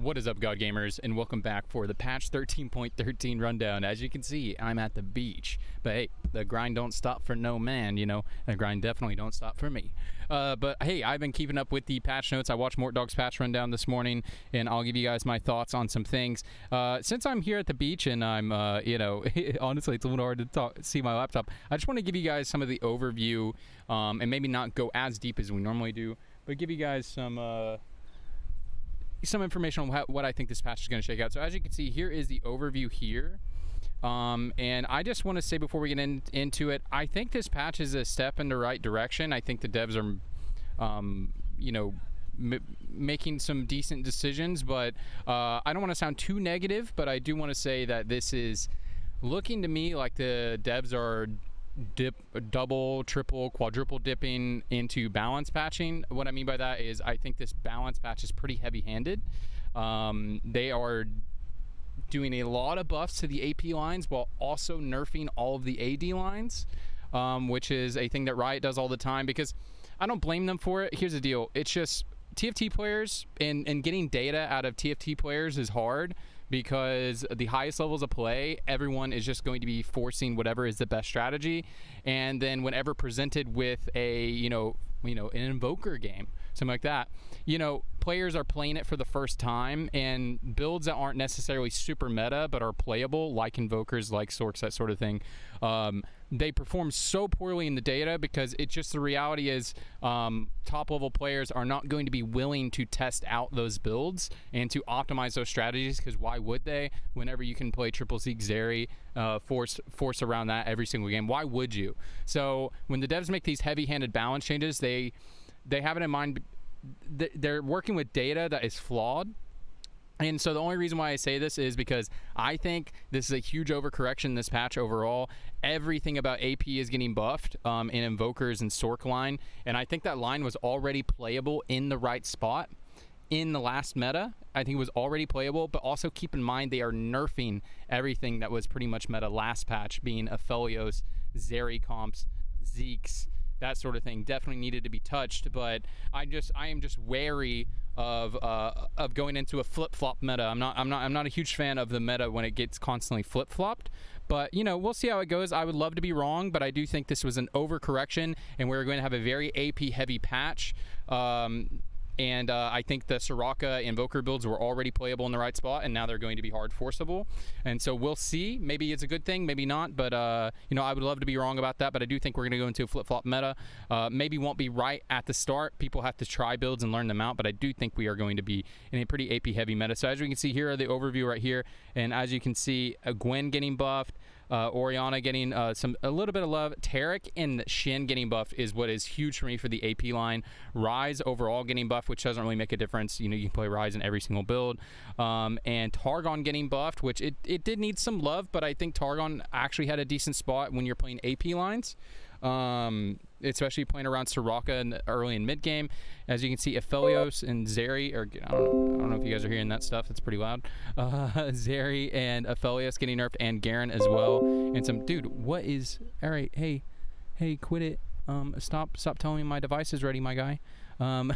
What is up, God Gamers, and welcome back for the patch 13.13 rundown. As you can see, I'm at the beach, but hey, the grind don't stop for no man, you know. The grind definitely don't stop for me. But hey, I've been keeping up with the patch notes. I watched Mort Dog's patch rundown this morning, and I'll give you guys my thoughts on some things. Since I'm here at the beach and I'm, you know, honestly, it's a little hard to see my laptop. I just want to give you guys some of the overview, and maybe not go as deep as we normally do, but give you guys some information on what I think this patch is going to shake out. So as you can see, here is the overview here. And I just want to say before we get into it, I think this patch is a step in the right direction. I think the devs are, you know, making some decent decisions, but I don't want to sound too negative, but I do want to say that this is looking to me like the devs are double, triple, quadruple dipping into balance patching. What I mean by that is I think this balance patch is pretty heavy-handed. They are doing a lot of buffs to the AP lines while also nerfing all of the AD lines, which is a thing that Riot does all the time, because I don't blame them for it. Here's the deal. It's just TFT players and getting data out of TFT players is hard, because the highest levels of play, everyone is just going to be forcing whatever is the best strategy. And then whenever presented with a, you know, an invoker game, something like that, you know, players are playing it for the first time, and builds that aren't necessarily super meta but are playable, like invokers, like Sorks, that sort of thing, they perform so poorly in the data, because it's just the reality is top level players are not going to be willing to test out those builds and to optimize those strategies, because why would they, whenever you can play triple Zeke Zeri, force around that every single game? Why would you? So when the devs make these heavy-handed balance changes, they have it in mind. They're working with data that is flawed. And so the only reason why I say this is because I think this is a huge overcorrection in this patch overall. Everything about AP is getting buffed in Invokers and Sork line, and I think that line was already playable in the right spot in the last meta. I think it was already playable, but also keep in mind they are nerfing everything that was pretty much meta last patch, being Aphelios, Zeri comps, Zeeks, that sort of thing. Definitely needed to be touched, but I am just wary of going into a flip-flop meta. I'm not a huge fan of the meta when it gets constantly flip-flopped, but you know, we'll see how it goes. I would love to be wrong, but I do think this was an overcorrection, and we're going to have a very AP heavy patch. And I think the Soraka Invoker builds were already playable in the right spot, and now they're going to be hard forceable. And so we'll see. Maybe it's a good thing, maybe not. But, you know, I would love to be wrong about that. But I do think we're going to go into a flip-flop meta. Maybe won't be right at the start. People have to try builds and learn them out. But I do think we are going to be in a pretty AP-heavy meta. So as we can see, here are the overview right here. And as you can see, Gwen getting buffed. Orianna getting a little bit of love. Taric and Shin getting buffed is what is huge for me for the AP line. Ryze overall getting buffed, which doesn't really make a difference. You know, you can play Ryze in every single build. And Targon getting buffed, which it did need some love, but I think Targon actually had a decent spot when you're playing AP lines. Especially playing around Soraka in the early and mid game. As you can see, Aphelios and Zeri, or I don't know if you guys are hearing that stuff, it's pretty loud. Zeri and Aphelios getting nerfed, and Garen as well. And some dude, what is, all right, hey, quit it. Stop telling me my device is ready, my guy. And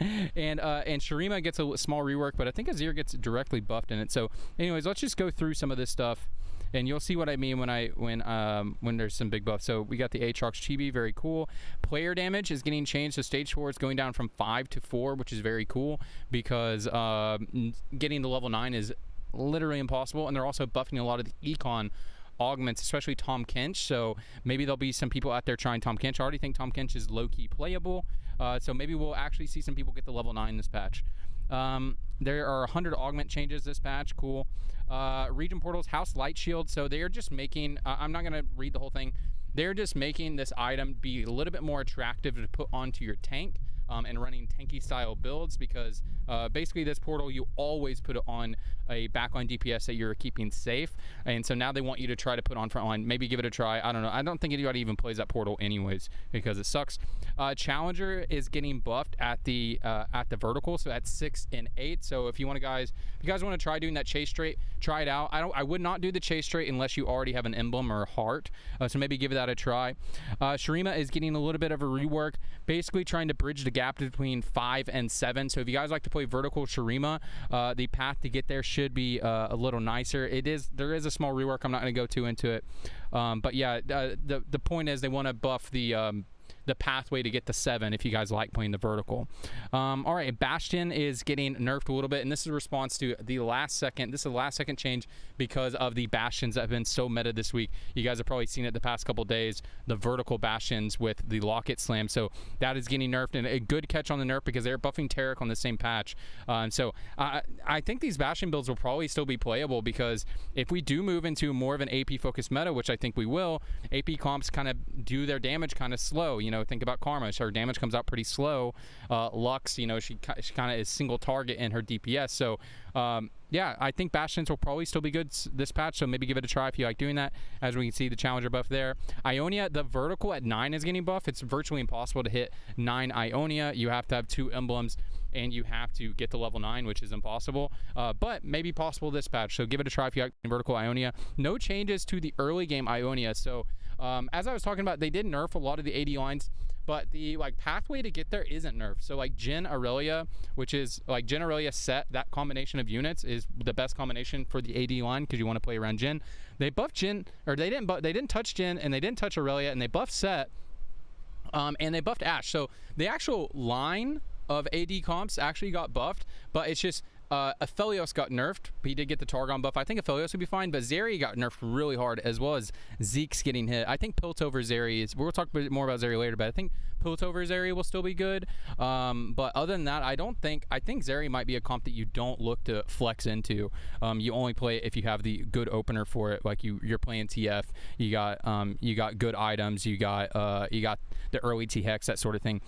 Shurima gets a small rework, but I think Azir gets directly buffed in it. So anyways, let's just go through some of this stuff, and you'll see what I mean when there's some big buffs. So we got the Aatrox Chibi, very cool. Player damage is getting changed, so stage 4 is going down from 5 to 4, which is very cool, because getting to level 9 is literally impossible. And they're also buffing a lot of the econ augments, especially Tom Kench. So maybe there'll be some people out there trying Tom Kench. I already think Tom Kench is low-key playable, so maybe we'll actually see some people get the level 9 this patch. There are 100 augment changes this patch. Cool. Region portals, House Light Shield. So they're just making, I'm not going to read the whole thing. They're just making this item be a little bit more attractive to put onto your tank, and running tanky style builds, because basically this portal, you always put it on a backline DPS that you're keeping safe, and so now they want you to try to put on frontline. Maybe give it a try. I don't know. I don't think anybody even plays that portal anyways, because it sucks. Challenger is getting buffed at the vertical, so that's 6 and 8. So if you guys want to try doing that chase straight, try it out. I would not do the chase straight unless you already have an emblem or a heart. So maybe give that a try. Shurima is getting a little bit of a rework, basically trying to bridge the gap between 5 and 7. So if you guys like to play vertical Shurima, the path to get there should be a little nicer. There is a small rework. I'm not going to go too into it, but yeah, the point is they want to buff the pathway to get to 7 if you guys like playing the vertical. All right, Bastion is getting nerfed a little bit, and this is a response to the last second. This is the last second change because of the Bastions that have been so meta this week. You guys have probably seen it the past couple days, the vertical Bastions with the Locket Slam. So that is getting nerfed, and a good catch on the nerf because they're buffing Tarek on the same patch. And so I think these Bastion builds will probably still be playable, because if we do move into more of an AP focused meta, which I think we will, AP comps kind of do their damage kind of slow. Think about Karma. Her damage comes out pretty slow. Lux, she kind of is single target in her DPS. So yeah, I think Bastions will probably still be good this patch, so maybe give it a try if you like doing that. As we can see, the Challenger buff there. Ionia, the vertical at 9 is getting buff. It's virtually impossible to hit 9 Ionia. You have to have 2 emblems, and you have to get to level 9, which is impossible, but maybe possible this patch. So give it a try if you like vertical Ionia. No changes to the early game Ionia. So as I was talking about, they did nerf a lot of the AD lines, but the pathway to get there isn't nerfed. So Jhin Aurelia, which is Jhin Aurelia set, that combination of units is the best combination for the AD line because you want to play around Jhin. They buffed Jhin, or they didn't touch Jhin, and they didn't touch Aurelia, and they buffed Set, and they buffed Ashe. So the actual line of AD comps actually got buffed, but it's just Aphelios got nerfed. He did get the Targon buff. I think Aphelios would be fine, but Zeri got nerfed really hard, as well as Zeke's getting hit. I think Piltover Zeri is, we'll talk more about Zeri later, but I think Piltover Zeri will still be good. But other than that, I think Zeri might be a comp that you don't look to flex into. You only play it if you have the good opener for it, like you're playing TF, you got good items, you got the early T-Hex, that sort of thing.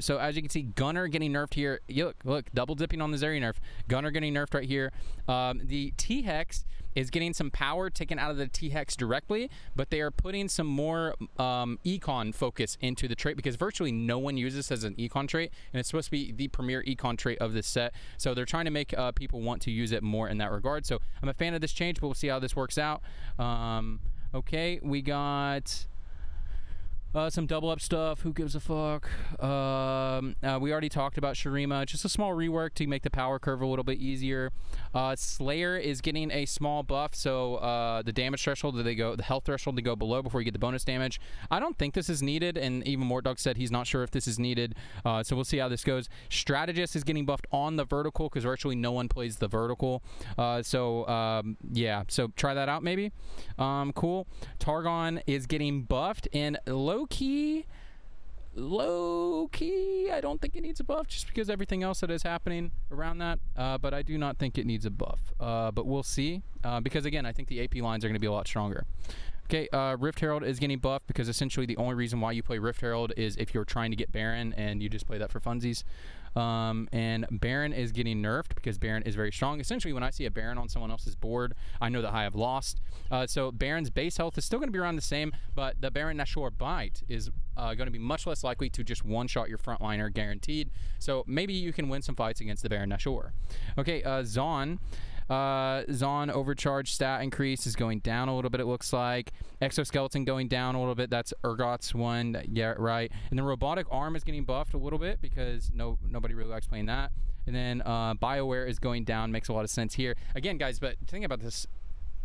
So as you can see, Gunner getting nerfed here. Look, double dipping on the Zeri nerf. Gunner getting nerfed right here. The T-Hex is getting some power taken out of the T-Hex directly, but they are putting some more econ focus into the trait, because virtually no one uses this as an econ trait, and it's supposed to be the premier econ trait of this set. So they're trying to make people want to use it more in that regard. So I'm a fan of this change, but we'll see how this works out. Okay, we got some double up stuff. Who gives a fuck? We already talked about Shurima. Just a small rework to make the power curve a little bit easier. Slayer is getting a small buff, so the damage threshold the health threshold to go below before you get the bonus damage. I don't think this is needed, and even Mortdog said he's not sure if this is needed. So we'll see how this goes. Strategist is getting buffed on the vertical because virtually no one plays the vertical. Yeah, so try that out maybe. Cool. Targon is getting buffed, and low key, I don't think it needs a buff, just because everything else that is happening around that, but I do not think it needs a buff, but we'll see, because again, I think the AP lines are going to be a lot stronger. Okay, Rift Herald is getting buffed because essentially the only reason why you play Rift Herald is if you're trying to get Baron and you just play that for funsies. And Baron is getting nerfed because Baron is very strong. Essentially, when I see a Baron on someone else's board, I know that I have lost. So Baron's base health is still going to be around the same, but the Baron Nashor Bite is going to be much less likely to just one-shot your frontliner, guaranteed. So maybe you can win some fights against the Baron Nashor. Okay, Zon overcharge stat increase is going down a little bit, it looks like. Exoskeleton going down a little bit. That's Urgot's one. Yeah, right. And the robotic arm is getting buffed a little bit because nobody really likes playing that. And then BioWare is going down. Makes a lot of sense here. Again, guys, but think about this.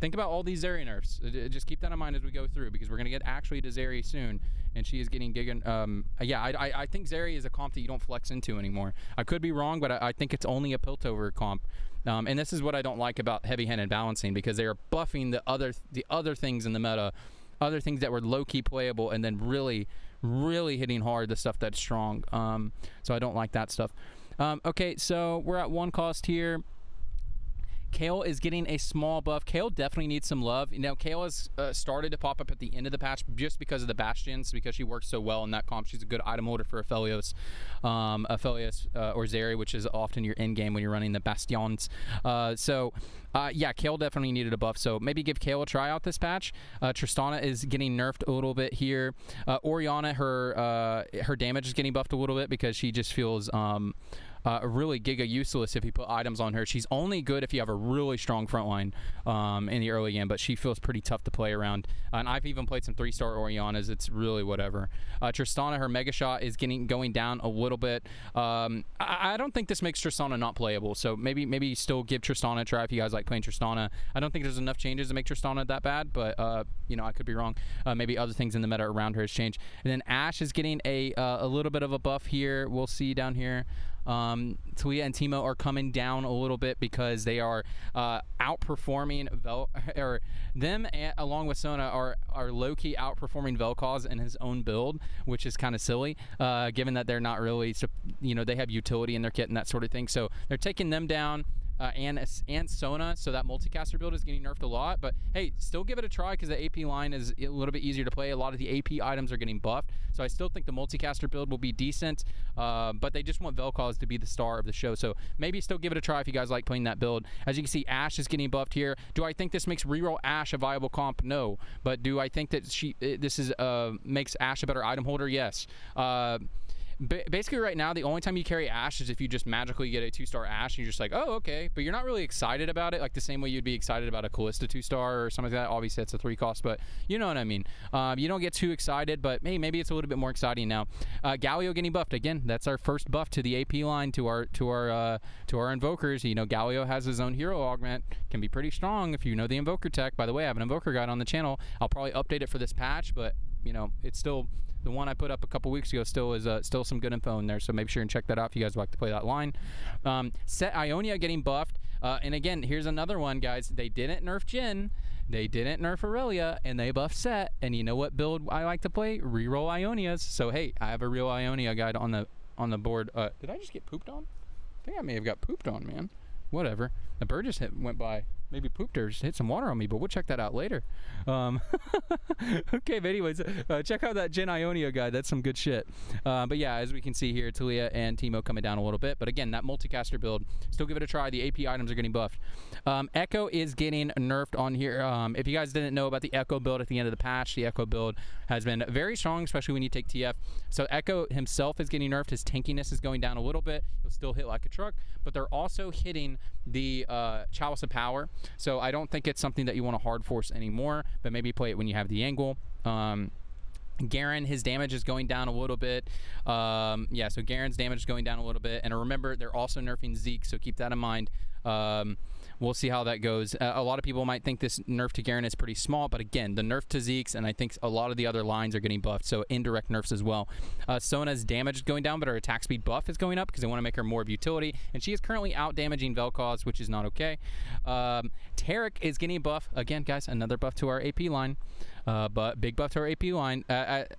Think about all these Zeri nerfs. Just keep that in mind as we go through, because we're going to get actually to Zeri soon, and she is getting giga. Yeah, I think Zeri is a comp that you don't flex into anymore. I could be wrong, but I think it's only a Piltover comp. And this is what I don't like about heavy-handed balancing, because they are buffing the other things in the meta, other things that were low-key playable, and then really, really hitting hard the stuff that's strong. So I don't like that stuff. Okay, so we're at 1 cost here. Kale is getting a small buff. Kale definitely needs some love. You know, Kale has started to pop up at the end of the patch just because of the Bastions, because she works so well in that comp. She's a good item holder for Aphelios, or Zeri, which is often your end game when you're running the Bastions. Yeah, Kale definitely needed a buff, so maybe give Kale a try out this patch. Tristana is getting nerfed a little bit here. Orianna, her damage is getting buffed a little bit because she just feels really giga useless if you put items on her. She's only good if you have a really strong front line in the early game, but she feels pretty tough to play around. And I've even played some 3-star Oriannas. It's really whatever. Tristana, her Mega Shot is going down a little bit. I don't think this makes Tristana not playable, so maybe still give Tristana a try if you guys like playing Tristana. I don't think there's enough changes to make Tristana that bad, but you know, I could be wrong. Maybe other things in the meta around her has changed. And then Ashe is getting a little bit of a buff here. We'll see down here. Talia and Teemo are coming down a little bit because they are outperforming them along with Sona are low-key outperforming Vel'Koz in his own build, which is kind of silly, given that they're not really, you know, they have utility in their kit and that sort of thing. So they're taking them down. And Sona, so that multicaster build is getting nerfed a lot, but hey, still give it a try because the AP line is a little bit easier to play. A lot of the AP items are getting buffed, so I still think the multicaster build will be decent, but they just want Vel'Koz to be the star of the show, so maybe still give it a try if you guys like playing that build. As you can see, Ashe is getting buffed here. Do I think this makes reroll Ashe a viable comp? No, but do I think that this makes Ashe a better item holder? Yes. Basically right now the only time you carry Ashe is if you just magically get a 2-star Ashe and you're just like, oh, okay, but you're not really excited about it like the same way you'd be excited about a Kalista 2-star or something like that. Obviously it's a 3 cost, but you know what I mean. You don't get too excited, but hey, maybe it's a little bit more exciting now. Galio getting buffed again. That's our first buff to the AP line, to our invokers. You know, Galio has his own hero augment, can be pretty strong if you know the invoker tech. By the way, I have an invoker guide on the channel. I'll probably update it for this patch, but you know, it's still the one I put up a couple weeks ago. Still is still some good info in there, so make sure and check that out if you guys like to play that line. Set Ionia getting buffed, and again, here's another one, guys. They didn't nerf Jhin, they didn't nerf Aurelia, and they buffed Set. And you know what build I like to play? Reroll Ionias. So hey, I have a real Ionia guide on the board. Did I just get pooped on? I think I may have got pooped on, man. Whatever. The bird just went by. Maybe pooped or just hit some water on me, but we'll check that out later. Okay, but anyways, check out that Jhin Ionia guide. That's some good shit. But yeah, as we can see here, Talia and Teemo coming down a little bit. But again, that multicaster build, still give it a try. The AP items are getting buffed. Echo is getting nerfed on here. If you guys didn't know about the Echo build at the end of the patch, the Echo build has been very strong, especially when you take TF. So Echo himself is getting nerfed. His tankiness is going down a little bit. He'll still hit like a truck, but they're also hitting the Chalice of Power. So I don't think it's something that you want to hard force anymore, but maybe play it when you have the angle. Garen, his damage is going down a little bit. Yeah, so Garen's damage is going down a little bit. And remember, they're also nerfing Zeke, so keep that in mind. We'll see how that goes. A lot of people might think this nerf to Garen is pretty small, but again, the nerf to Zeke's, and I think a lot of the other lines are getting buffed, so indirect nerfs as well. Sona's damage is going down, but her attack speed buff is going up because they want to make her more of utility, and she is currently out-damaging Vel'Koz, which is not okay. Taric is getting a buff. Again, guys, another buff to our AP line. But big buff to our AP line.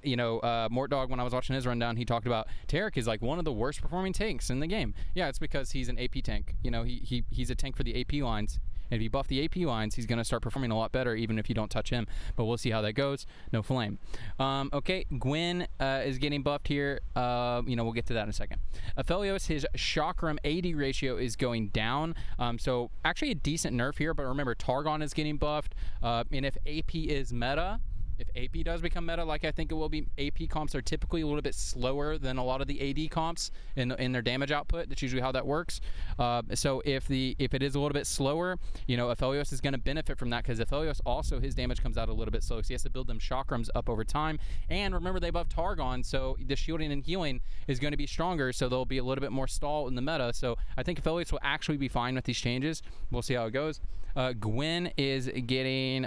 You know, Mortdog, when I was watching his rundown, he talked about Taric is like one of the worst performing tanks in the game. Yeah, it's because he's an AP tank. You know, he's a tank for the AP lines. And if you buff the AP lines, he's going to start performing a lot better, even if you don't touch him. But we'll see how that goes. No flame. Okay, Gwen is getting buffed here. You know, we'll get to that in a second. Aphelios, his Chakram AD ratio is going down. So actually a decent nerf here. But remember, Targon is getting buffed. And if AP is meta, if AP does become meta, like I think it will be, AP comps are typically a little bit slower than a lot of the AD comps in their damage output. That's usually how that works. So if it is a little bit slower, you know, Aphelios is going to benefit from that, because Aphelios also, his damage comes out a little bit slow, so he has to build them chakrams up over time. And remember, they buff Targon, so the shielding and healing is going to be stronger, so there'll be a little bit more stall in the meta. So I think Aphelios will actually be fine with these changes. We'll see how it goes. Gwen is getting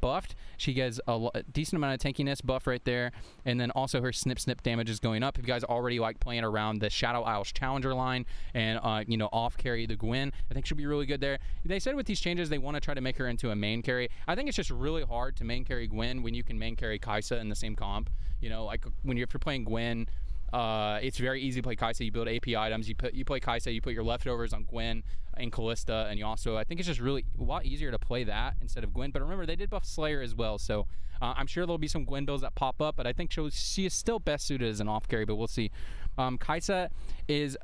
buffed. She gets a decent amount of tankiness buff right there, and then also her snip damage is going up. If you guys already like playing around the Shadow Isles Challenger line and you know, off carry the Gwen, I think she'll be really good there. They said with these changes they want to try to make her into a main carry. I think it's just really hard to main carry Gwen when you can main carry Kai'Sa in the same comp. You know, like if you're playing Gwen It's very easy to play Kai'Sa. You build AP items. You play Kai'Sa. You put your leftovers on Gwen and Callista, and you also, I think it's just really a lot easier to play that instead of Gwen. But remember, they did buff Slayer as well, so I'm sure there'll be some Gwen builds that pop up. But I think she is still best suited as an off carry, but we'll see. Kai'Sa is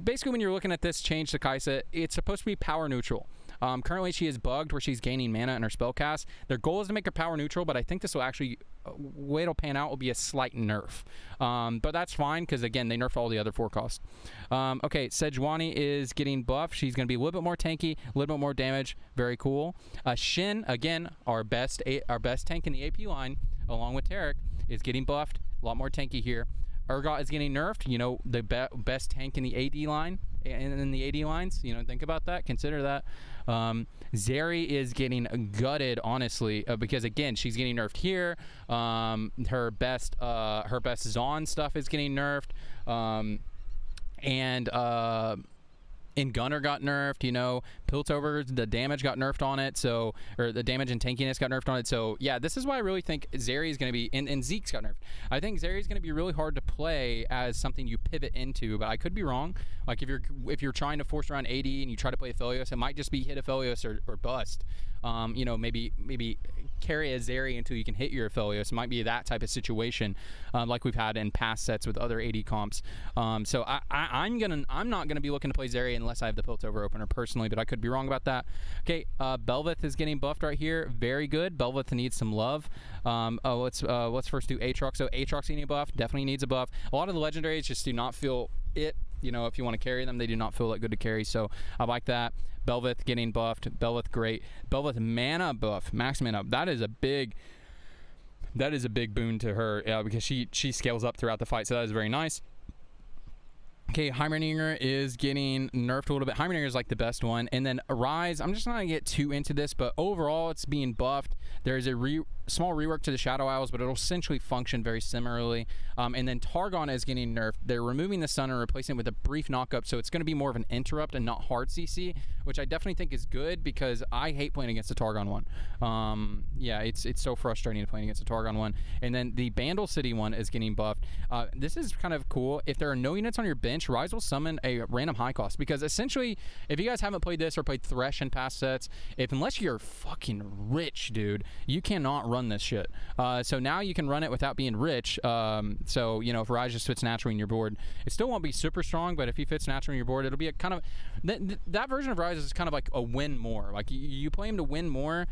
basically, when you're looking at this change to Kai'Sa, it's supposed to be power neutral. Currently, she is bugged where she's gaining mana in her spell cast. Their goal is to make her power neutral, but I think this will actually, way it'll pan out will be a slight nerf. But that's fine because, again, they nerfed all the other 4 costs. Okay, Sejuani is getting buffed. She's going to be a little bit more tanky, a little bit more damage. Very cool. Shin, again, our best tank in the AP line, along with Taric, is getting buffed. A lot more tanky here. Urgot is getting nerfed. You know, the best tank in the AD line. In the AD lines, you know, think about that, consider that. Zeri is getting gutted, honestly, because again, she's getting nerfed here. Her best Zaun stuff is getting nerfed, and Gunner got nerfed, you know, Piltover, the damage got nerfed on it, so, or the damage and tankiness got nerfed on it, so yeah, this is why I really think Zeri is going to be, and Zeke's got nerfed. I think Zeri is going to be really hard to play as something you pivot into, but I could be wrong. Like, if you're trying to force around AD and you try to play Aphelios, it might just be hit Aphelios or bust. You know, maybe carry a Zeri until you can hit your Aphelios. It might be that type of situation, like we've had in past sets with other AD comps. So I'm not gonna be looking to play Zeri unless I have the Piltover opener personally, but I could be wrong about that. Okay, Bel'Veth is getting buffed right here. Very good. Bel'Veth needs some love. Let's first do Aatrox. So Aatrox needing a buff. Definitely needs a buff. A lot of the legendaries just do not feel it. You know, if you want to carry them, they do not feel that good to carry. So I like that. Bel'Veth getting buffed. Bel'Veth great. Bel'Veth mana buff, max mana. That is a big boon to her because she scales up throughout the fight. So that is very nice. Okay, Heimerdinger is getting nerfed a little bit. Heimerdinger is like the best one. And then Rise, I'm just not going to get too into this, but overall it's being buffed. There's a small rework to the Shadow Isles, but it'll essentially function very similarly. And then Targon is getting nerfed. They're removing the stun and replacing it with a brief knockup, so it's going to be more of an interrupt and not hard CC, which I definitely think is good because I hate playing against the Targon one. Yeah, it's so frustrating playing against the Targon one. And then the Bandle City one is getting buffed. This is kind of cool. If there are no units on your bench, Rise will summon a random high cost, because essentially, if you guys haven't played this or played Thresh in past sets, unless you're fucking rich, dude, you cannot run this shit. So now you can run it without being rich. So, you know, if Rise just fits naturally in your board, it still won't be super strong, but if he fits naturally in your board, it'll be a kind of that version of Rise is kind of like a win more. Like you play him to win more,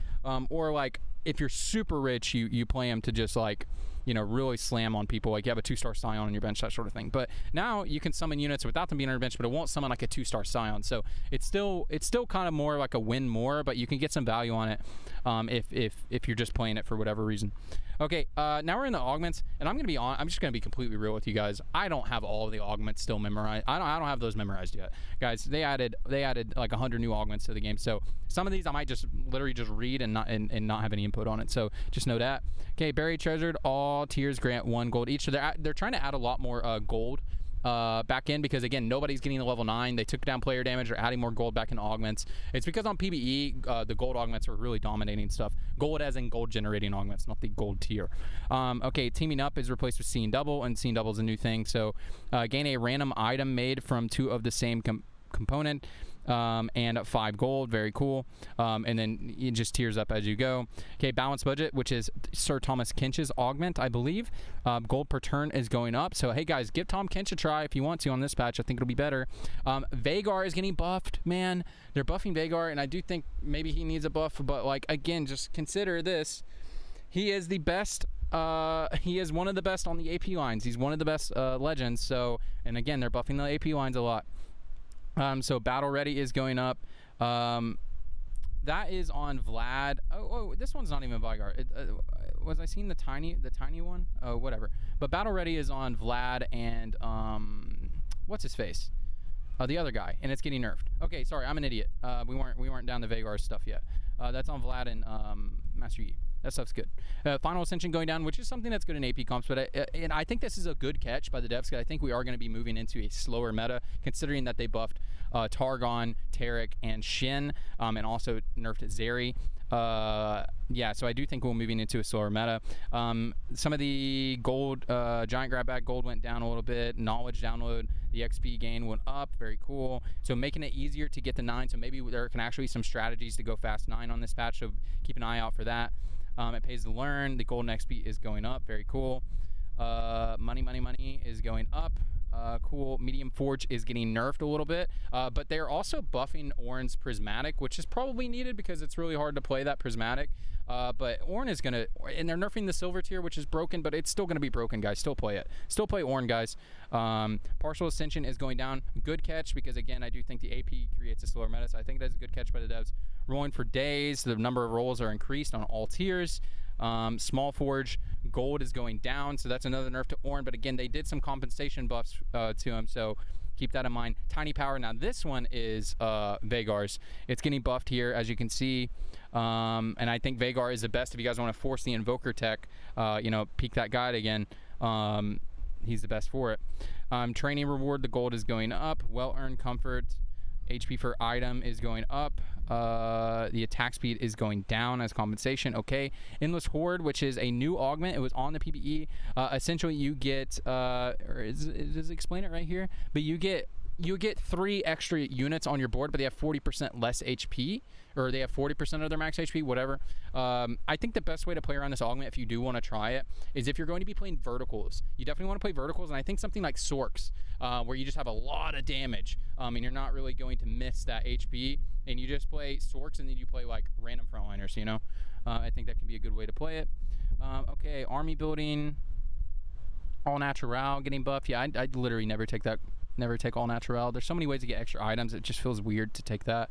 or like if you're super rich, you play him to just like, you know, really slam on people. Like you have a 2-star Scion on your bench, that sort of thing. But now you can summon units without them being on your bench, but it won't summon like a 2-star Scion. So it's still kind of more like a win more, but you can get some value on it if you're just playing it for whatever reason. Okay, now we're in the augments, and I'm just gonna be completely real with you guys. I don't have all of the augments still memorized. I don't have those memorized yet, guys. They added like 100 new augments to the game, so some of these I might just literally just read and not have any input on it. So just know that. Okay, buried treasured. All tiers grant 1 gold each. So they're trying to add a lot more gold back in, because again, nobody's getting to level 9. They took down player damage. They're adding more gold back in augments. It's because on PBE the gold augments are really dominating stuff. Gold as in gold generating augments, not the gold tier. Okay, teaming up is replaced with Seeing Double, and Seeing Double is a new thing. So gain a random item made from 2 of the same component, and 5 gold. Very cool. And then it just tiers up as you go. Okay, balance budget, which is Sir Thomas Kinch's augment, I believe. Gold per turn is going up. So hey guys, give Tom Kinch a try if you want to on this patch. I think it'll be better. Vhagar is getting buffed, man. They're buffing Vhagar, and I do think maybe he needs a buff, but like again, just consider this. He is the best. He is one of the best on the AP lines. He's one of the best legends. So, and again, they're buffing the AP lines a lot. So battle ready is going up. That is on Vlad. Oh, this one's not even Vhagar. Was I seeing the tiny one? Oh, whatever. But battle ready is on Vlad and what's his face? The other guy, and it's getting nerfed. Okay, sorry, I'm an idiot. We weren't down the Vhagar stuff yet. That's on Vlad and Master Yi. That stuff's good. Final Ascension going down, which is something that's good in AP comps, but and I think this is a good catch by the devs, because I think we are going to be moving into a slower meta, considering that they buffed Targon, Taric, and Shin, and also nerfed Zeri. Yeah, so I do think we're moving into a slower meta. Some of the gold, giant grab bag gold went down a little bit. Knowledge download, the XP gain went up. Very cool. So making it easier to get the 9. So maybe there can actually be some strategies to go fast 9 on this patch. So keep an eye out for that. It pays to learn. The golden XP is going up. Very cool. Money is going up. Cool. Medium Forge is getting nerfed a little bit, but they're also buffing Ornn's Prismatic, which is probably needed because it's really hard to play that Prismatic. But Ornn is gonna, and they're nerfing the Silver Tier, which is broken, but it's still gonna be broken, guys. Still play it. Still play Ornn, guys. Partial Ascension is going down. Good catch, because again, I do think the AP creates a slower meta, so I think that's a good catch by the devs. Rolling for days. The number of rolls are increased on all tiers. Small Forge gold is going down, so that's another nerf to Ornn, but again, they did some compensation buffs to him, so keep that in mind. Tiny Power, now this one is Veigar's. It's getting buffed here, as you can see, and I think Veigar is the best if you guys want to force the Invoker tech, you know, peek that guide again. He's the best for it. Training reward, the gold is going up. Well-earned comfort, HP per item is going up. The attack speed is going down as compensation. Okay. Endless Horde, which is a new augment. It was on the PvE. Essentially, you get, or does it explain it right here? But you get 3 extra units on your board, but they have 40% less HP, or they have 40% of their max HP, whatever. I think the best way to play around this augment, if you do want to try it, is if you're going to be playing verticals. You definitely want to play verticals, and I think something like Sorks, where you just have a lot of damage, and you're not really going to miss that HP, and you just play Sorks, and then you play like random frontliners, you know? I think that can be a good way to play it. Okay, army building, all natural, getting buffed. Yeah, I'd literally never take that. Never take all natural. There's so many ways to get extra items. It just feels weird to take that.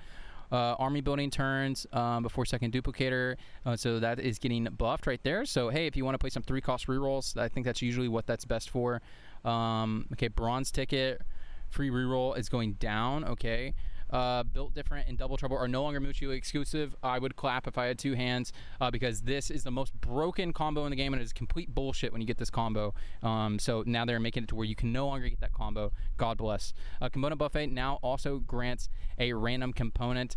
Army building turns before second duplicator. So that is getting buffed right there. So hey, if you want to play some 3-cost rerolls, I think that's usually what that's best for. Okay, bronze ticket, free reroll is going down. Okay. Built different and double trouble are no longer mutually exclusive. I would clap if I had 2 hands, because this is the most broken combo in the game, and it is complete bullshit when you get this combo. So now they're making it to where you can no longer get that combo. God bless. Component buffet now also grants a random component.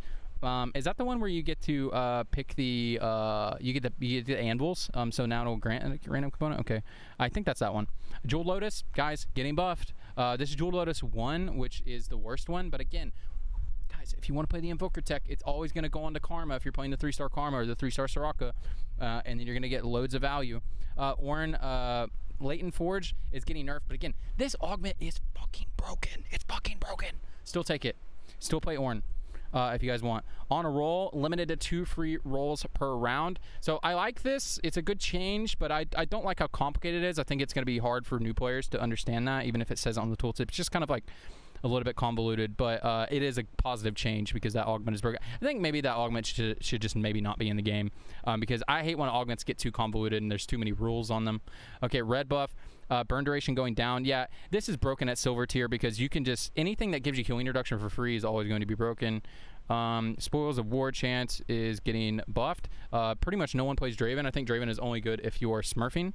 Is that the one where you get to pick the you get the anvils? So now it'll grant a random component. Okay, I think that's that one. Jewel Lotus, guys, getting buffed. This is Jewel Lotus 1, which is the worst one, but again, guys, if you want to play the Invoker tech, it's always going to go on to Karma if you're playing the 3-star Karma or the 3-star Soraka, and then you're going to get loads of value. Ornn, Latent Forge is getting nerfed, but again, this augment is fucking broken. It's fucking broken. Still take it. Still play Ornn if you guys want. On a roll, limited to 2 free rolls per round. So I like this. It's a good change, but I don't like how complicated it is. I think it's going to be hard for new players to understand that, even if it says on the tooltip. It's just kind of like a little bit convoluted, but it is a positive change because that augment is broken. I think maybe that augment should just maybe not be in the game, because I hate when augments get too convoluted and there's too many rules on them. Okay, red buff, burn duration going down. Yeah, this is broken at silver tier because you can just, anything that gives you healing reduction for free is always going to be broken. Spoils of War chance is getting buffed. Pretty much no one plays Draven. I think Draven is only good if you're smurfing.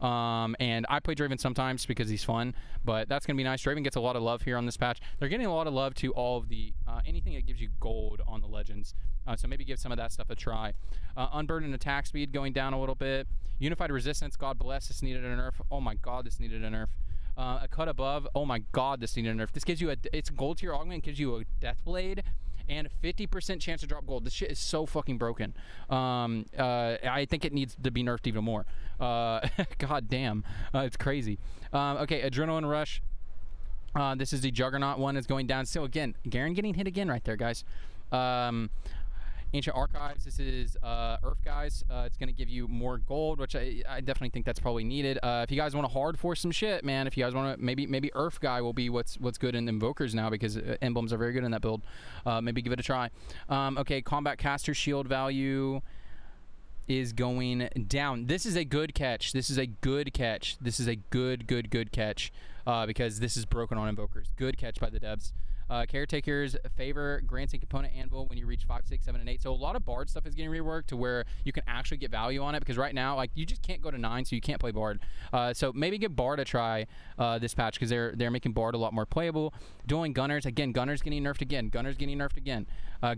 And I play Draven sometimes because he's fun, but that's going to be nice. Draven gets a lot of love here on this patch. They're getting a lot of love to all of the, anything that gives you gold on the Legends. So maybe give some of that stuff a try. Unburdened attack speed going down a little bit. Unified resistance, God bless, this needed a nerf. Oh my God, this needed a nerf. A cut above, oh my God, this needed a nerf. This gives you it's gold tier augment, gives you a death blade and 50% chance to drop gold. This shit is so fucking broken. I think it needs to be nerfed even more. God damn, it's crazy. Okay, Adrenaline Rush. This is the Juggernaut one is going down. So again, Garen getting hit again right there, guys. Ancient Archives, this is Earth guys. It's going to give you more gold, which I definitely think that's probably needed. If you guys want to hard force some shit, man, if you guys want to, maybe Earth guy will be what's good in Invokers now, because emblems are very good in that build. Maybe give it a try. Okay, Combat Caster shield value is going down. This is a good catch. This is a good catch. This is a good catch, because this is broken on Invokers. Good catch by the devs. Caretakers favor grants and component anvil when you reach 5, 6, 7, and 8. So a lot of Bard stuff is getting reworked to where you can actually get value on it, because right now, like, you just can't go to 9, so you can't play Bard. So maybe give Bard a try this patch, because they're making Bard a lot more playable. Dueling Gunners, again, Gunners getting nerfed again. Gunners getting nerfed again.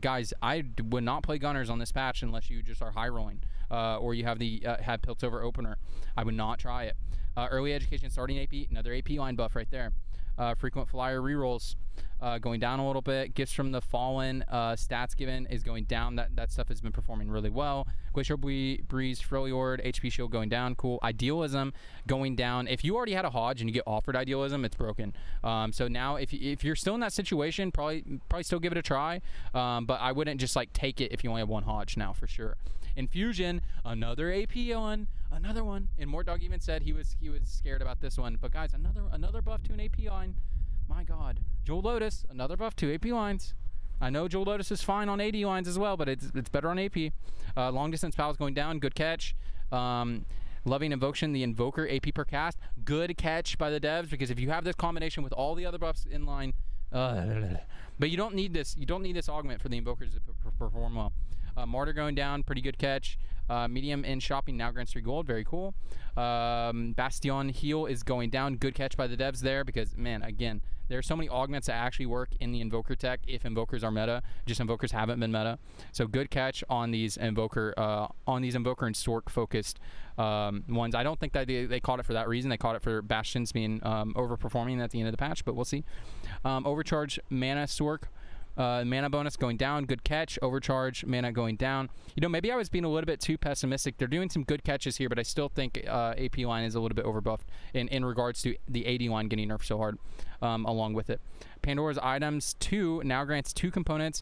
Guys, I would not play Gunners on this patch unless you just are high rolling, or you have the have Piltover opener. I would not try it. Early education starting AP, another AP line buff right there. Frequent flyer rerolls going down a little bit. Gifts from the Fallen, stats given is going down. That stuff has been performing really well. Glacial Breeze, Freljord, HP shield going down. Cool. Idealism going down. If you already had a Hodge and you get offered Idealism, it's broken. So now if you're still in that situation, probably still give it a try. But I wouldn't just like take it if you only have one Hodge now, for sure. Infusion, another AP on, another one. And Mortdog even said he was scared about this one. But guys, another buff to an AP line. My God. Jewel Lotus, another buff to AP lines. I know Jewel Lotus is fine on AD lines as well, but it's better on AP. Long distance pals going down, good catch. Loving Invocation, the Invoker AP per cast, good catch by the devs, because if you have this combination with all the other buffs in line, but you don't need this. You don't need this augment for the Invokers to perform well. Martyr going down, pretty good catch. Medium in shopping now grants 3 gold, very cool. Bastion heal is going down, good catch by the devs there, because man, again, there are so many augments that actually work in the Invoker tech if Invokers are meta. Just Invokers haven't been meta. So good catch on these Invoker and Stork focused ones. I don't think that they caught it for that reason. They caught it for Bastions being overperforming at the end of the patch, but we'll see. Overcharge mana Stork. Mana bonus going down, good catch. Overcharge mana going down. You know, maybe I was being a little bit too pessimistic. They're doing some good catches here, but I still think AP line is a little bit overbuffed in regards to the AD line getting nerfed so hard along with it. Pandora's items 2 now grants 2 components.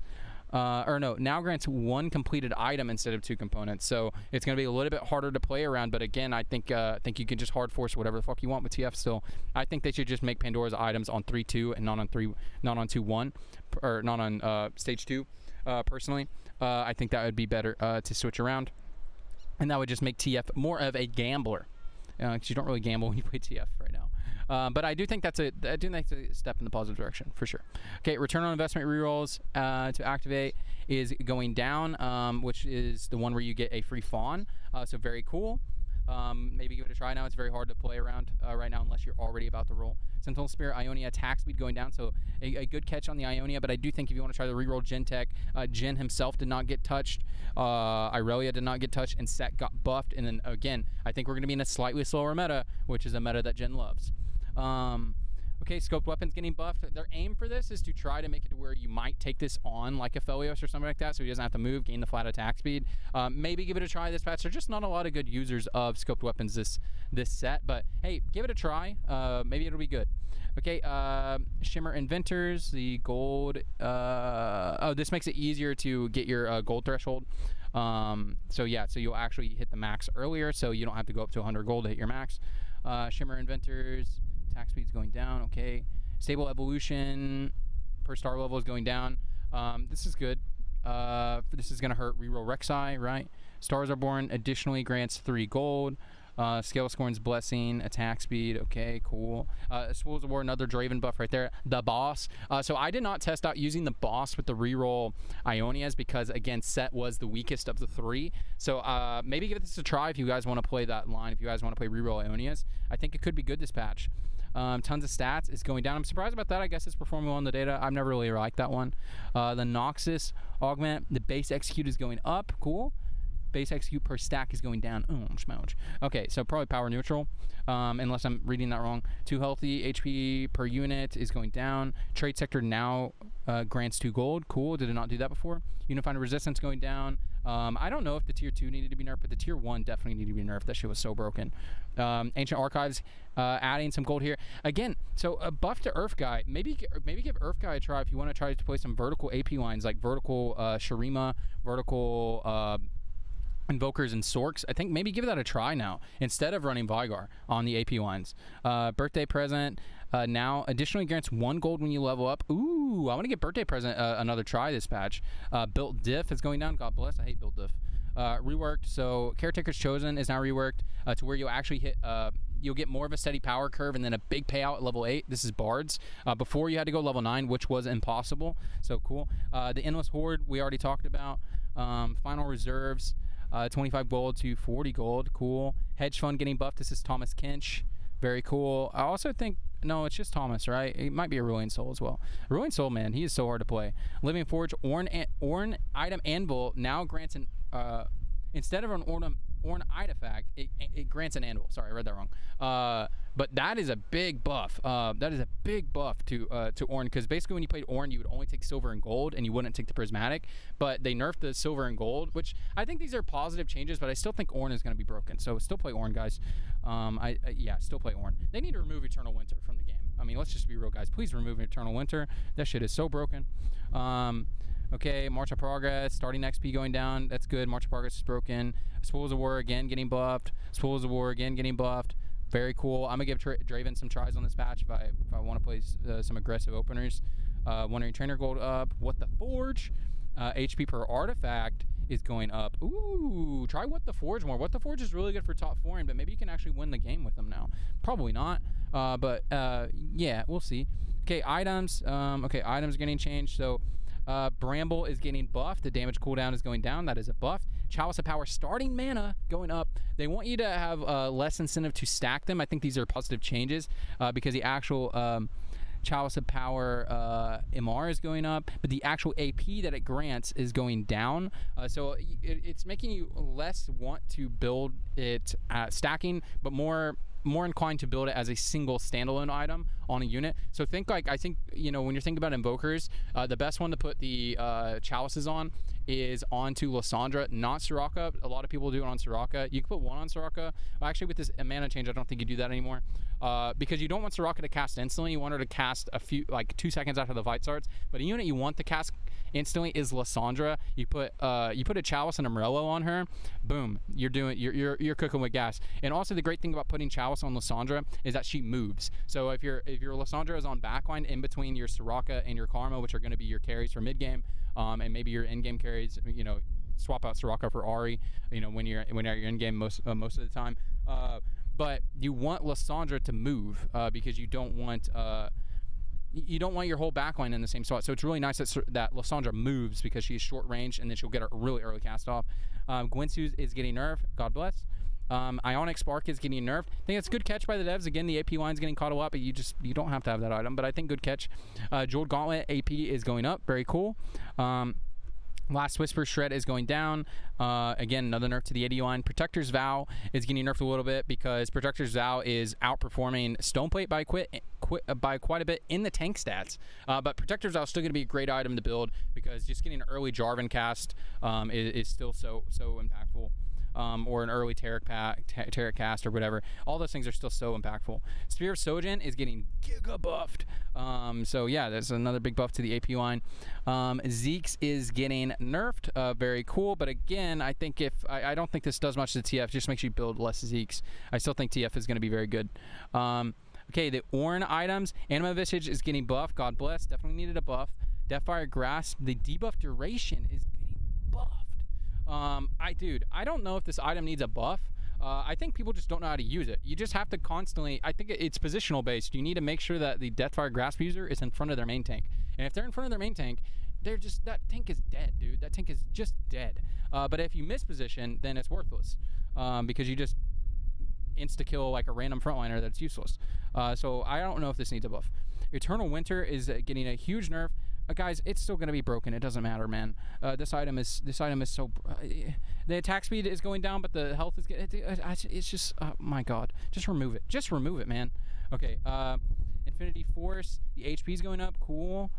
Now grants 1 completed item instead of 2 components. So it's going to be a little bit harder to play around. But again, I think you can just hard force whatever the fuck you want with TF still. I think they should just make Pandora's items on 3-2 and not on 2-1, or not on stage 2. Personally, I think that would be better to switch around, and that would just make TF more of a gambler. Because you don't really gamble when you play TF right now. But I do think that's a step in the positive direction for sure. Okay, return on investment rerolls to activate is going down, which is the one where you get a free fawn. So very cool. Maybe give it a try now. It's very hard to play around right now unless you're already about to roll. Sentinel Spirit, Ionia attack speed going down, so a good catch on the Ionia, but I do think if you want to try the reroll Jhin tech, Jhin himself did not get touched, Irelia did not get touched, and Set got buffed, and then again, I think we're going to be in a slightly slower meta, which is a meta that Jhin loves. Okay, scoped weapons getting buffed. Their aim for this is to try to make it to where you might take this on like a Felios or something like that, so he doesn't have to move, gain the flat attack speed. Maybe give it a try this patch. There's just not a lot of good users of scoped weapons this set, but hey, give it a try. Maybe it'll be good. Okay, Shimmer Inventors, the gold. This makes it easier to get your gold threshold. So yeah, so you'll actually hit the max earlier, so you don't have to go up to 100 gold to hit your max. Shimmer Inventors. Attack speed's going down, okay. Stable evolution per star level is going down. This is good. This is going to hurt reroll Rek'Sai, right? Stars are Born additionally grants 3 gold. Scale Scorn's Blessing, attack speed, okay, cool. Schools of War, another Draven buff right there. The boss. So I did not test out using the boss with the reroll Ionias because, again, Set was the weakest of the 3. So maybe give this a try if you guys want to play that line, if you guys want to play reroll Ionias. I think it could be good this patch. Tons of stats is going down. I'm surprised about that. I guess it's performing well in the data. I've never really liked that one. The Noxus augment, the base execute is going up. Cool. Base execute per stack is going down. Smouch. Okay, so probably power neutral, unless I'm reading that wrong. Too healthy HP per unit is going down. Trade sector now grants 2 gold. Cool. Did it not do that before? Unified resistance going down. I don't know if the tier 2 needed to be nerfed, but the tier 1 definitely needed to be nerfed. That shit was so broken. Ancient Archives adding some gold here. Again, so a buff to Earth Guy. Maybe give Earth Guy a try if you want to try to play some vertical AP lines, like vertical Shurima, vertical Invokers and Sorks. I think maybe give that a try now instead of running Vygar on the AP lines. Birthday present now additionally grants 1 gold when you level up. Ooh, I want to get birthday present another try this patch. Built diff is going down. God bless. I hate built diff. Reworked. So Caretaker's Chosen is now reworked to where you'll actually hit you'll get more of a steady power curve and then a big payout at level 8. This is Bards. Before you had to go level 9, which was impossible. So cool. The Endless Horde we already talked about. Final Reserves, 25 gold to 40 gold. Cool. Hedge Fund getting buffed. This is Thomas Kinch. Very cool. I also think, no, it's just Thomas, right? It might be a Ruin Soul as well. Ruin Soul, man, he is so hard to play. Living Forge, Orn Item Anvil now grants an, instead of an Orn artifact, it grants an anvil. Sorry, I read that wrong. But that is a big buff. That is a big buff to Orn, because basically when you played Orn, you would only take silver and gold, and you wouldn't take the prismatic. But they nerfed the silver and gold, which I think these are positive changes. But I still think Orn is going to be broken. So still play Orn, guys. Yeah, still play Orn. They need to remove Eternal Winter from the game. I mean, let's just be real, guys. Please remove Eternal Winter. That shit is so broken. Okay, March of Progress, starting XP going down. That's good. March of Progress is broken. Spoils of War again getting buffed. Spoils of War again getting buffed. Very cool. I'm going to give Draven some tries on this patch if I want to play some aggressive openers. Wandering Trainer Gold up. What the Forge? HP per artifact is going up. Ooh, try What the Forge more. What the Forge is really good for top 4, but maybe you can actually win the game with them now. Probably not. But yeah, we'll see. Okay, items. Okay, items getting changed. So Bramble is getting buffed. The damage cooldown is going down. That is a buff. Chalice of Power starting mana going up. They want you to have less incentive to stack them. I think these are positive changes because the actual Chalice of Power MR is going up, but the actual AP that it grants is going down. So it's making you less want to build it stacking, but more inclined to build it as a single standalone item on a unit. So think like, I think, you know, when you're thinking about invokers, the best one to put the chalices on is onto Lysandra, not Soraka. A lot of people do it on Soraka. You can put one on Soraka. Well, actually, with this mana change, I don't think you do that anymore because you don't want Soraka to cast instantly. You want her to cast a few, like 2 seconds after the fight starts. But a unit you want to cast instantly is Lysandra. You put a Chalice and a Morello on her, boom, you're cooking with gas. And also the great thing about putting Chalice on Lysandra is that she moves. So if your Lysandra is on backline in between your Soraka and your Karma, which are going to be your carries for mid game, and maybe your in game carries, you know, swap out Soraka for Ahri, you know, when you're in game most of the time. But you want Lysandra to move because you don't want your whole backline in the same spot. So it's really nice that Lysandra moves because she's short range, and then she'll get a really early cast off. Gwynsu is getting nerfed. God bless. Ionic Spark is getting nerfed. I think it's a good catch by the devs. Again, the AP line's getting caught a lot, but you don't have to have that item. But I think good catch. Jeweled Gauntlet AP is going up. Very cool. Last Whisper Shred is going down. Again, another nerf to the AD line. Protector's Vow is getting nerfed a little bit because Protector's Vow is outperforming Stoneplate by quite a bit in the tank stats. But Protector's Vow is still going to be a great item to build because just getting an early Jarvan cast is still so impactful. Or an early Taric cast or whatever. All those things are still so impactful. Spear of Sojin is getting giga buffed. So yeah, there's another big buff to the AP line. Zeke's is getting nerfed. Very cool. But again, I think I don't think this does much to TF. Just makes you build less Zeke's. I still think TF is going to be very good. Okay, the Orn items. Anima Visage is getting buffed. God bless. Definitely needed a buff. Deathfire Grasp. The debuff duration is getting buffed. I don't know if this item needs a buff. I think people just don't know how to use it. You just have to constantly, I think it's positional based. You need to make sure that the Deathfire Grasp user is in front of their main tank. And if they're in front of their main tank, that tank is dead, dude. That tank is just dead. But if you miss position, then it's worthless. Because you just insta-kill like a random frontliner that's useless. So I don't know if this needs a buff. Eternal Winter is getting a huge nerf. Guys, it's still going to be broken. It doesn't matter, man. This item is so... the attack speed is going down, but the health is... It's just... my God. Just remove it. Just remove it, man. Okay. Infinity Force. The HP is going up. Cool.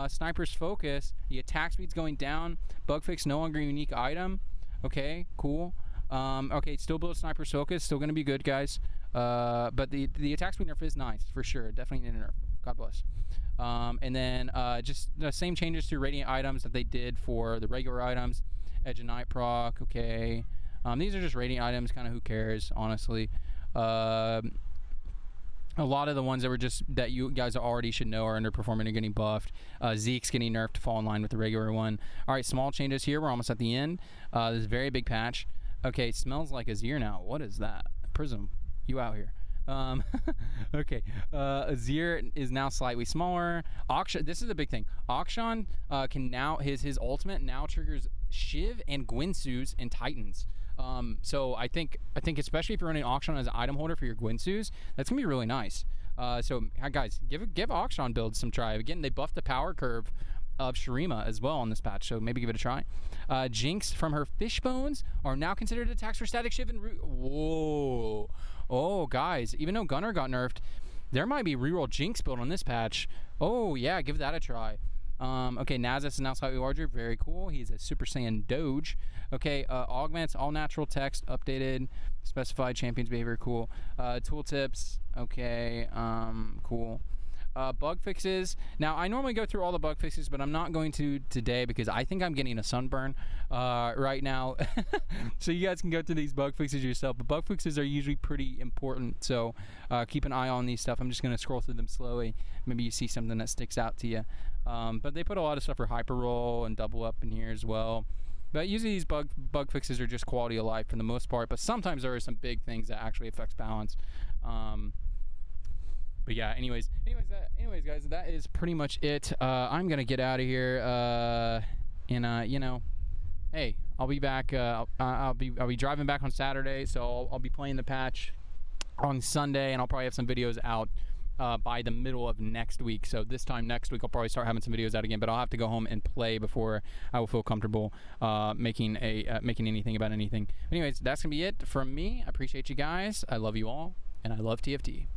Sniper's Focus. The attack speed's going down. Bug Fix, no longer unique item. Okay, cool. Okay, still build Sniper's Focus. Still going to be good, guys. But the attack speed nerf is nice, for sure. Definitely need a nerf. God bless. And then just the same changes to Radiant items that they did for the regular items. Edge of Night proc, okay. These are just Radiant items, kind of who cares, honestly. A lot of the ones that you guys already should know are underperforming and getting buffed. Zeke's getting nerfed to fall in line with the regular one. All right, small changes here. We're almost at the end. This is a very big patch. Okay, smells like Azir now. What is that? Prism, you out here. Okay. Zeri is now slightly smaller. Akshan, this is a big thing. Akshan can now his ultimate now triggers Shiv and Gwinsu's and Titans. So I think especially if you're running Akshan as an item holder for your Gwinsu's, that's gonna be really nice. So guys, give Akshan builds some try. Again, they buffed the power curve of Shurima as well on this patch, so maybe give it a try. Jinx from her fish bones are now considered attacks for static Shiv and whoa. Oh, guys, even though Gunner got nerfed, there might be reroll Jinx build on this patch. Oh, yeah, give that a try. Okay, Nasus is now slightly larger. Very cool. He's a Super Saiyan Doge. Okay, augments, all natural text, updated, specified champions behavior, cool. Tooltips, okay, cool. Bug fixes. Now, I normally go through all the bug fixes, but I'm not going to today because I think I'm getting a sunburn right now. So you guys can go through these bug fixes yourself. But bug fixes are usually pretty important, so keep an eye on these stuff. I'm just going to scroll through them slowly. Maybe you see something that sticks out to you. But they put a lot of stuff for hyper roll and double up in here as well. But usually these bug fixes are just quality of life for the most part. But sometimes there are some big things that actually affects balance. But yeah, anyways, guys, that is pretty much it. I'm gonna get out of here, and you know, hey, I'll be back. I'll be driving back on Saturday, so I'll be playing the patch on Sunday, and I'll probably have some videos out by the middle of next week. So this time next week, I'll probably start having some videos out again. But I'll have to go home and play before I will feel comfortable making anything about anything. Anyways, that's gonna be it from me. I appreciate you guys. I love you all, and I love TFT.